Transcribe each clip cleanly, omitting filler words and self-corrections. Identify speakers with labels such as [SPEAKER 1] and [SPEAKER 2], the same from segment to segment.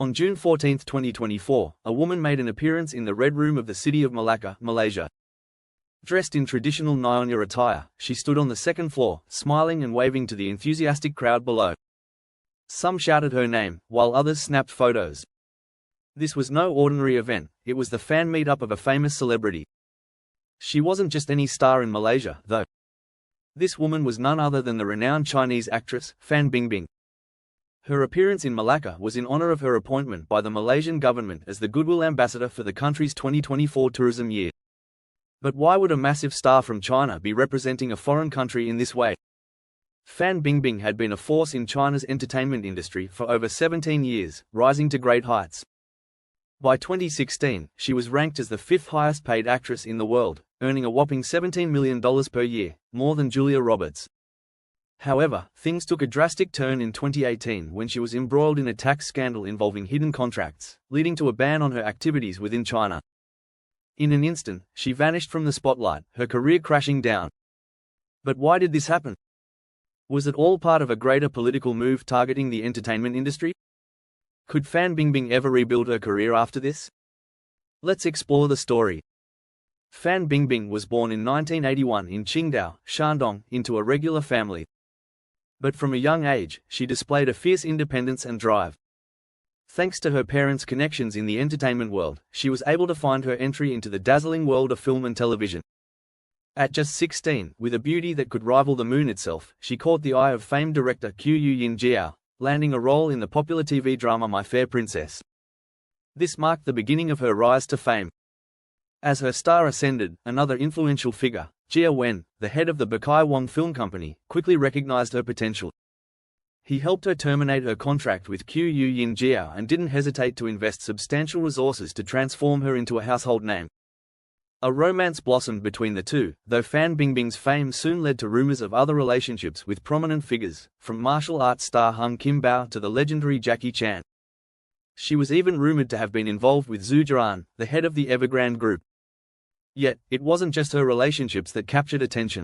[SPEAKER 1] On June 14, 2024, a woman made an appearance in the Red Room of the city of Malacca, Malaysia. Dressed in traditional Nyonya attire, she stood on the second floor, smiling and waving to the enthusiastic crowd below. Some shouted her name, while others snapped photos. This was no ordinary event, it was the fan meetup of a famous celebrity. She wasn't just any star in Malaysia, though. This woman was none other than the renowned Chinese actress, Fan Bingbing. Her appearance in Malacca was in honor of her appointment by the Malaysian government as the Goodwill Ambassador for the country's 2024 tourism year. But why would a massive star from China be representing a foreign country in this way? Fan Bingbing had been a force in China's entertainment industry for over 17 years, rising to great heights. By 2016, she was ranked as the fifth highest paid actress in the world, earning a whopping $17 million per year, more than Julia Roberts. However, things took a drastic turn in 2018 when she was embroiled in a tax scandal involving hidden contracts, leading to a ban on her activities within China. In an instant, she vanished from the spotlight, her career crashing down. But why did this happen? Was it all part of a greater political move targeting the entertainment industry? Could Fan Bingbing ever rebuild her career after this? Let's explore the story. Fan Bingbing was born in 1981 in Qingdao, Shandong, into a regular family. But from a young age, she displayed a fierce independence and drive. Thanks to her parents' connections in the entertainment world, she was able to find her entry into the dazzling world of film and television. At just 16, with a beauty that could rival the moon itself, she caught the eye of famed director Qiu Yin Jiao, landing a role in the popular TV drama My Fair Princess. This marked the beginning of her rise to fame. As her star ascended, another influential figure, Jia Wen, the head of the Bakai Wong Film Company, quickly recognized her potential. He helped her terminate her contract with Qiu Yin Jiao and didn't hesitate to invest substantial resources to transform her into a household name. A romance blossomed between the two, though Fan Bingbing's fame soon led to rumors of other relationships with prominent figures, from martial arts star Hung Kim Bao to the legendary Jackie Chan. She was even rumored to have been involved with Zhu Jian, the head of the Evergrande Group. Yet, it wasn't just her relationships that captured attention.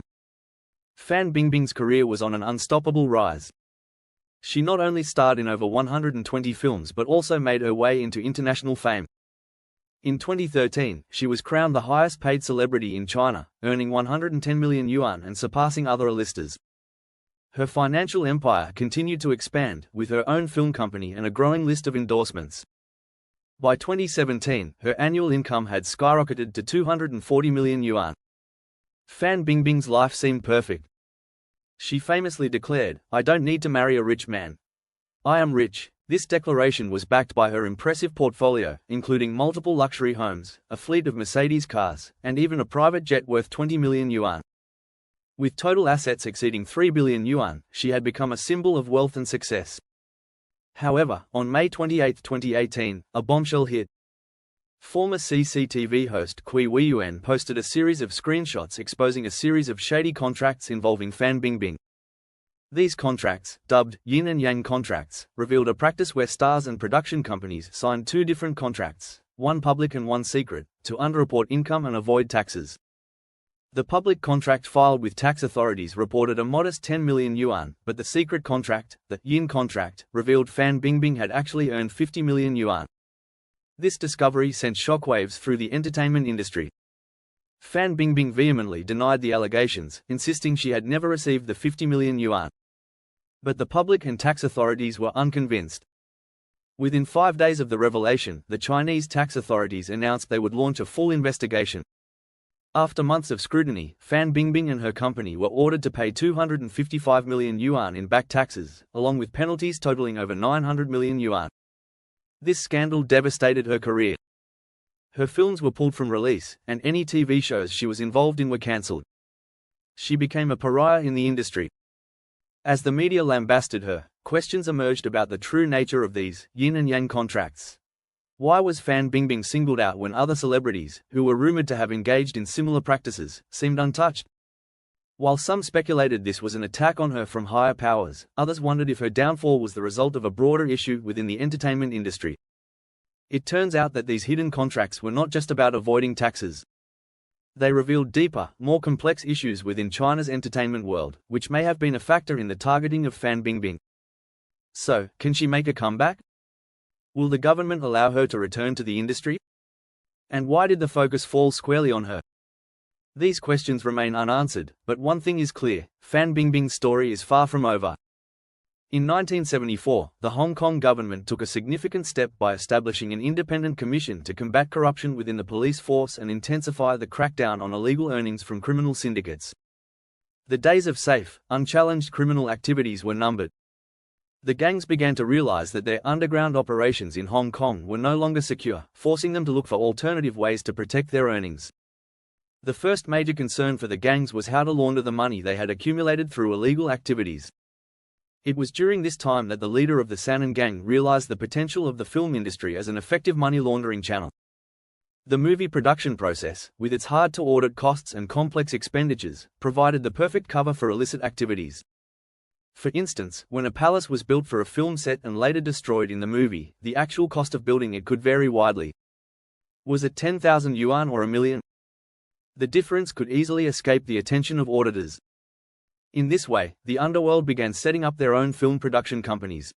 [SPEAKER 1] Fan Bingbing's career was on an unstoppable rise. She not only starred in over 120 films but also made her way into international fame. In 2013, she was crowned the highest-paid celebrity in China, earning 110 million yuan and surpassing other A-listers. Her financial empire continued to expand, with her own film company and a growing list of endorsements. By 2017, her annual income had skyrocketed to 240 million yuan. Fan Bingbing's life seemed perfect. She famously declared, "I don't need to marry a rich man. I am rich." This declaration was backed by her impressive portfolio, including multiple luxury homes, a fleet of Mercedes cars, and even a private jet worth 20 million yuan. With total assets exceeding 3 billion yuan, she had become a symbol of wealth and success. However, on May 28, 2018, a bombshell hit. Former CCTV host Kui Weiyuan posted a series of screenshots exposing a series of shady contracts involving Fan Bingbing. These contracts, dubbed yin and yang contracts, revealed a practice where stars and production companies signed two different contracts, one public and one secret, to underreport income and avoid taxes. The public contract filed with tax authorities reported a modest 10 million yuan, but the secret contract, the yin contract, revealed Fan Bingbing had actually earned 50 million yuan. This discovery sent shockwaves through the entertainment industry. Fan Bingbing vehemently denied the allegations, insisting she had never received the 50 million yuan. But the public and tax authorities were unconvinced. Within 5 days of the revelation, the Chinese tax authorities announced they would launch a full investigation. After months of scrutiny, Fan Bingbing and her company were ordered to pay 255 million yuan in back taxes, along with penalties totaling over 900 million yuan. This scandal devastated her career. Her films were pulled from release, and any TV shows she was involved in were cancelled. She became a pariah in the industry. As the media lambasted her, questions emerged about the true nature of these yin and yang contracts. Why was Fan Bingbing singled out when other celebrities, who were rumored to have engaged in similar practices, seemed untouched? While some speculated this was an attack on her from higher powers, others wondered if her downfall was the result of a broader issue within the entertainment industry. It turns out that these hidden contracts were not just about avoiding taxes. They revealed deeper, more complex issues within China's entertainment world, which may have been a factor in the targeting of Fan Bingbing. So, can she make a comeback? Will the government allow her to return to the industry? And why did the focus fall squarely on her? These questions remain unanswered, but one thing is clear: Fan Bingbing's story is far from over. In 1974, the Hong Kong government took a significant step by establishing an independent commission to combat corruption within the police force and intensify the crackdown on illegal earnings from criminal syndicates. The days of safe, unchallenged criminal activities were numbered. The gangs began to realize that their underground operations in Hong Kong were no longer secure, forcing them to look for alternative ways to protect their earnings. The first major concern for the gangs was how to launder the money they had accumulated through illegal activities. It was during this time that the leader of the Sannon gang realized the potential of the film industry as an effective money laundering channel. The movie production process, with its hard-to-audit costs and complex expenditures, provided the perfect cover for illicit activities. For instance, when a palace was built for a film set and later destroyed in the movie, the actual cost of building it could vary widely. Was it 10,000 yuan or a million? The difference could easily escape the attention of auditors. In this way, the underworld began setting up their own film production companies.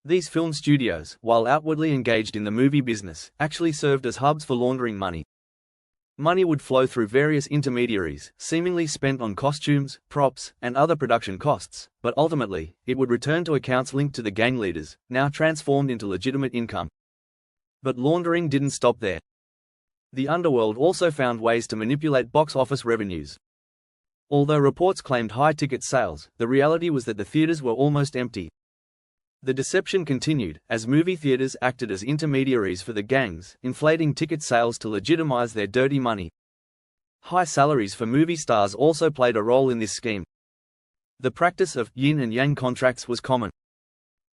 [SPEAKER 1] These film studios, while outwardly engaged in the movie business, actually served as hubs for laundering money. Money would flow through various intermediaries, seemingly spent on costumes, props, and other production costs, but ultimately, it would return to accounts linked to the gang leaders, now transformed into legitimate income. But laundering didn't stop there. The underworld also found ways to manipulate box office revenues. Although reports claimed high ticket sales, the reality was that the theaters were almost empty. The deception continued, as movie theaters acted as intermediaries for the gangs, inflating ticket sales to legitimize their dirty money. High salaries for movie stars also played a role in this scheme. The practice of yin and yang contracts was common.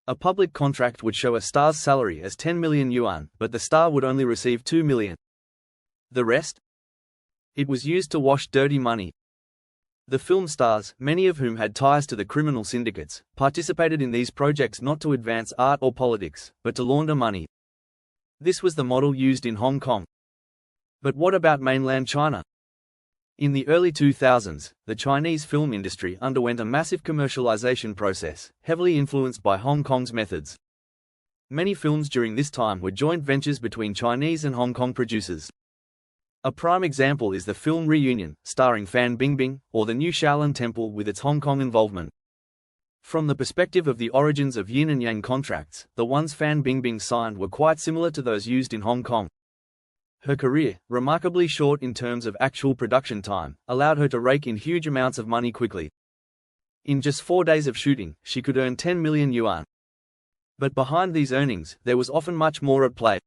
[SPEAKER 1] A public contract would show a star's salary as 10 million yuan, but the star would only receive 2 million. The rest? It was used to wash dirty money. The film stars, many of whom had ties to the criminal syndicates, participated in these projects not to advance art or politics, but to launder money. This was the model used in Hong Kong. But what about mainland China? In the early 2000s, the Chinese film industry underwent a massive commercialization process, heavily influenced by Hong Kong's methods. Many films during this time were joint ventures between Chinese and Hong Kong producers. A prime example is the film Reunion, starring Fan Bingbing, or the new Shaolin Temple with its Hong Kong involvement. From the perspective of the origins of yin and yang contracts, the ones Fan Bingbing signed were quite similar to those used in Hong Kong. Her career, remarkably short in terms of actual production time, allowed her to rake in huge amounts of money quickly. In just 4 days of shooting, she could earn 10 million yuan. But behind these earnings, there was often much more at play.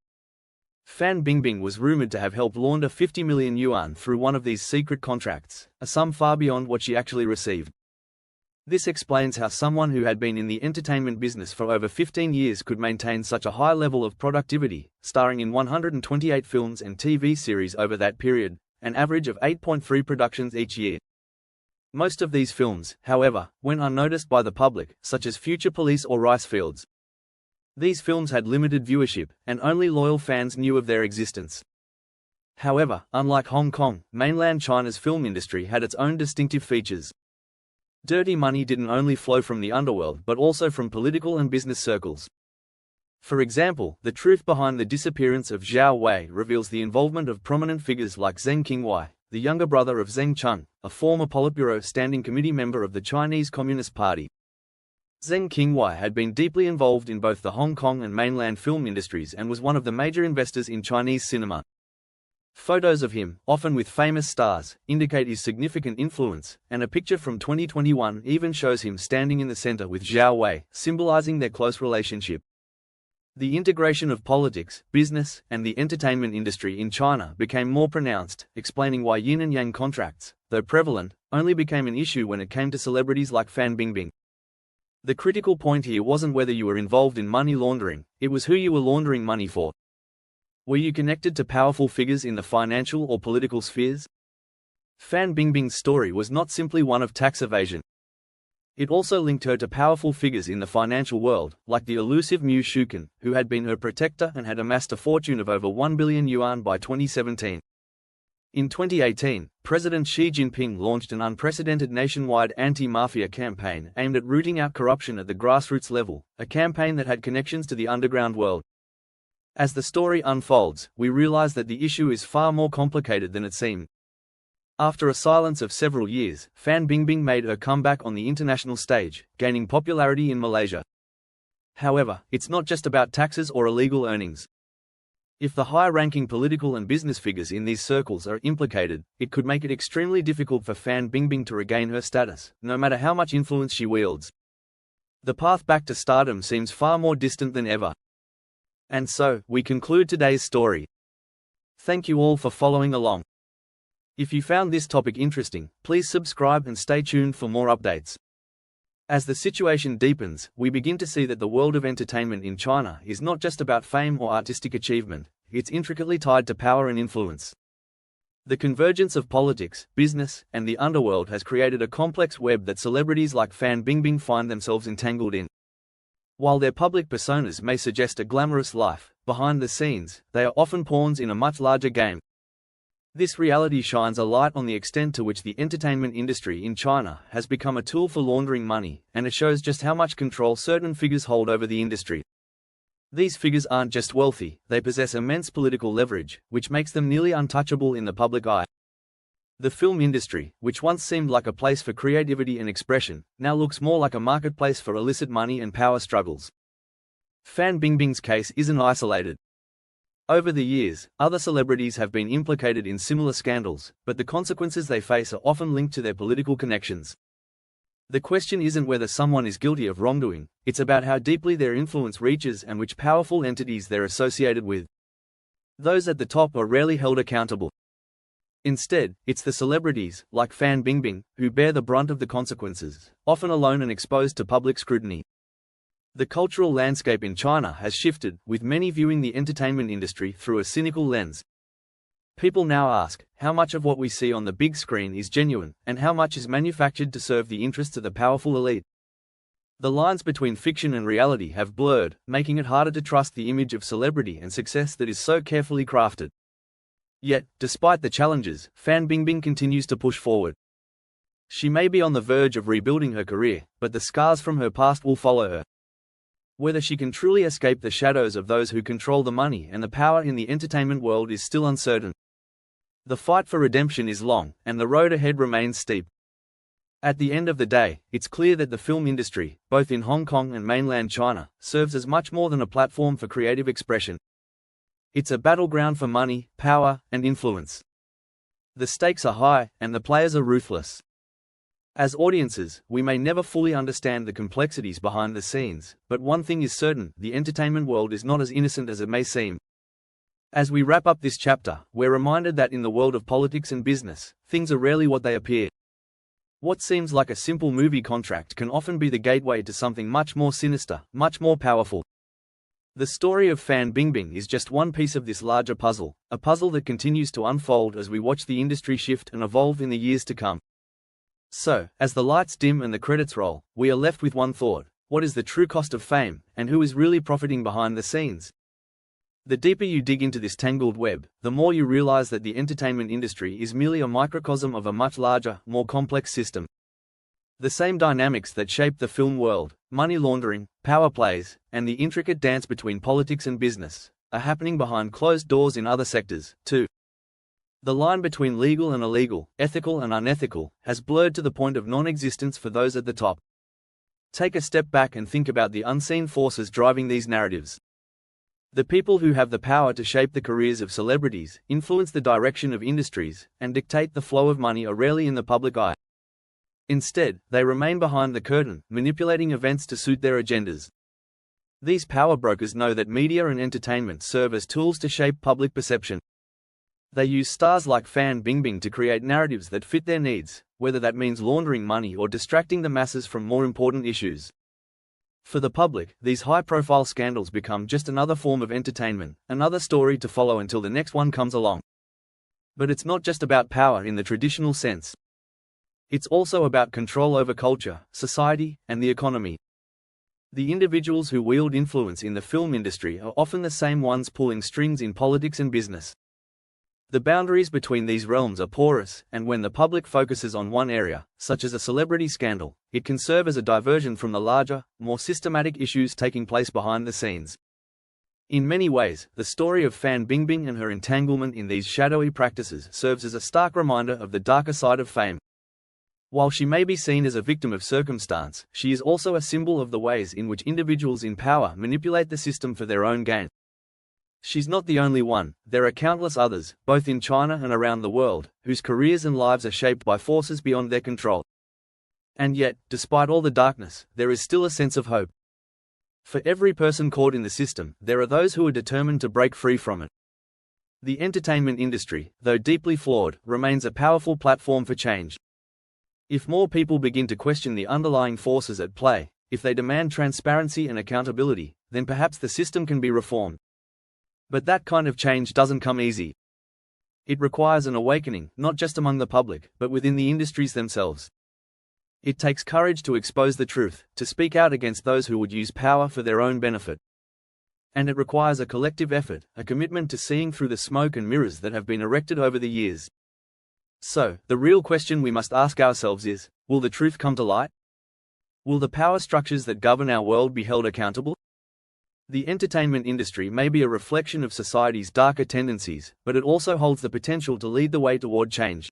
[SPEAKER 1] Fan Bingbing was rumored to have helped launder 50 million yuan through one of these secret contracts, a sum far beyond what she actually received. This explains how someone who had been in the entertainment business for over 15 years could maintain such a high level of productivity, starring in 128 films and TV series over that period, an average of 8.3 productions each year. Most of these films, however, went unnoticed by the public, such as Future Police or Rice Fields. These films had limited viewership, and only loyal fans knew of their existence. However, unlike Hong Kong, mainland China's film industry had its own distinctive features. Dirty money didn't only flow from the underworld but also from political and business circles. For example, the truth behind the disappearance of Zhao Wei reveals the involvement of prominent figures like Zheng Qingwei, the younger brother of Zheng Cheng, a former Politburo Standing Committee member of the Chinese Communist Party. Zheng Qingwei had been deeply involved in both the Hong Kong and mainland film industries and was one of the major investors in Chinese cinema. Photos of him, often with famous stars, indicate his significant influence, and a picture from 2021 even shows him standing in the center with Zhao Wei, symbolizing their close relationship. The integration of politics, business, and the entertainment industry in China became more pronounced, explaining why yin and yang contracts, though prevalent, only became an issue when it came to celebrities like Fan Bingbing. The critical point here wasn't whether you were involved in money laundering, it was who you were laundering money for. Were you connected to powerful figures in the financial or political spheres? Fan Bingbing's story was not simply one of tax evasion. It also linked her to powerful figures in the financial world, like the elusive Mu Shuken, who had been her protector and had amassed a fortune of over 1 billion yuan by 2017. In 2018, President Xi Jinping launched an unprecedented nationwide anti-mafia campaign aimed at rooting out corruption at the grassroots level, a campaign that had connections to the underground world. As the story unfolds, we realize that the issue is far more complicated than it seemed. After a silence of several years, Fan Bingbing made her comeback on the international stage, gaining popularity in Malaysia. However, it's not just about taxes or illegal earnings. If the high-ranking political and business figures in these circles are implicated, it could make it extremely difficult for Fan Bingbing to regain her status, no matter how much influence she wields. The path back to stardom seems far more distant than ever. And so, we conclude today's story. Thank you all for following along. If you found this topic interesting, please subscribe and stay tuned for more updates. As the situation deepens, we begin to see that the world of entertainment in China is not just about fame or artistic achievement, it's intricately tied to power and influence. The convergence of politics, business, and the underworld has created a complex web that celebrities like Fan Bingbing find themselves entangled in. While their public personas may suggest a glamorous life, behind the scenes, they are often pawns in a much larger game. This reality shines a light on the extent to which the entertainment industry in China has become a tool for laundering money, and it shows just how much control certain figures hold over the industry. These figures aren't just wealthy, they possess immense political leverage, which makes them nearly untouchable in the public eye. The film industry, which once seemed like a place for creativity and expression, now looks more like a marketplace for illicit money and power struggles. Fan Bingbing's case isn't isolated. Over the years, other celebrities have been implicated in similar scandals, but the consequences they face are often linked to their political connections. The question isn't whether someone is guilty of wrongdoing, it's about how deeply their influence reaches and which powerful entities they're associated with. Those at the top are rarely held accountable. Instead, it's the celebrities, like Fan Bingbing, who bear the brunt of the consequences, often alone and exposed to public scrutiny. The cultural landscape in China has shifted, with many viewing the entertainment industry through a cynical lens. People now ask, how much of what we see on the big screen is genuine, and how much is manufactured to serve the interests of the powerful elite? The lines between fiction and reality have blurred, making it harder to trust the image of celebrity and success that is so carefully crafted. Yet, despite the challenges, Fan Bingbing continues to push forward. She may be on the verge of rebuilding her career, but the scars from her past will follow her. Whether she can truly escape the shadows of those who control the money and the power in the entertainment world is still uncertain. The fight for redemption is long, and the road ahead remains steep. At the end of the day, it's clear that the film industry, both in Hong Kong and mainland China, serves as much more than a platform for creative expression. It's a battleground for money, power, and influence. The stakes are high, and the players are ruthless. As audiences, we may never fully understand the complexities behind the scenes, but one thing is certain, the entertainment world is not as innocent as it may seem. As we wrap up this chapter, we're reminded that in the world of politics and business, things are rarely what they appear. What seems like a simple movie contract can often be the gateway to something much more sinister, much more powerful. The story of Fan Bingbing is just one piece of this larger puzzle, a puzzle that continues to unfold as we watch the industry shift and evolve in the years to come. So, as the lights dim and the credits roll, we are left with one thought: what is the true cost of fame, and who is really profiting behind the scenes? The deeper you dig into this tangled web, the more you realize that the entertainment industry is merely a microcosm of a much larger, more complex system. The same dynamics that shape the film world, money laundering, power plays, and the intricate dance between politics and business, are happening behind closed doors in other sectors, too. The line between legal and illegal, ethical and unethical, has blurred to the point of non-existence for those at the top. Take a step back and think about the unseen forces driving these narratives. The people who have the power to shape the careers of celebrities, influence the direction of industries, and dictate the flow of money are rarely in the public eye. Instead, they remain behind the curtain, manipulating events to suit their agendas. These power brokers know that media and entertainment serve as tools to shape public perception. They use stars like Fan Bingbing to create narratives that fit their needs, whether that means laundering money or distracting the masses from more important issues. For the public, these high-profile scandals become just another form of entertainment, another story to follow until the next one comes along. But it's not just about power in the traditional sense. It's also about control over culture, society, and the economy. The individuals who wield influence in the film industry are often the same ones pulling strings in politics and business. The boundaries between these realms are porous, and when the public focuses on one area, such as a celebrity scandal, it can serve as a diversion from the larger, more systematic issues taking place behind the scenes. In many ways, the story of Fan Bingbing and her entanglement in these shadowy practices serves as a stark reminder of the darker side of fame. While she may be seen as a victim of circumstance, she is also a symbol of the ways in which individuals in power manipulate the system for their own gain. She's not the only one. There are countless others, both in China and around the world, whose careers and lives are shaped by forces beyond their control. And yet, despite all the darkness, there is still a sense of hope. For every person caught in the system, there are those who are determined to break free from it. The entertainment industry, though deeply flawed, remains a powerful platform for change. If more people begin to question the underlying forces at play, if they demand transparency and accountability, then perhaps the system can be reformed. But that kind of change doesn't come easy. It requires an awakening, not just among the public, but within the industries themselves. It takes courage to expose the truth, to speak out against those who would use power for their own benefit. And it requires a collective effort, a commitment to seeing through the smoke and mirrors that have been erected over the years. So, the real question we must ask ourselves is, will the truth come to light? Will the power structures that govern our world be held accountable? The entertainment industry may be a reflection of society's darker tendencies, but it also holds the potential to lead the way toward change.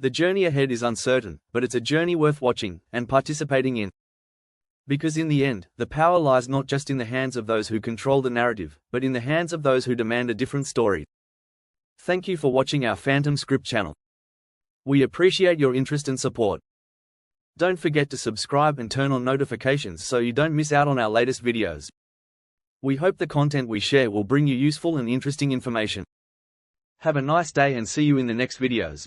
[SPEAKER 1] The journey ahead is uncertain, but it's a journey worth watching and participating in. Because in the end, the power lies not just in the hands of those who control the narrative, but in the hands of those who demand a different story. Thank you for watching our Phantom Script channel. We appreciate your interest and support. Don't forget to subscribe and turn on notifications so you don't miss out on our latest videos. We hope the content we share will bring you useful and interesting information. Have a nice day and see you in the next videos.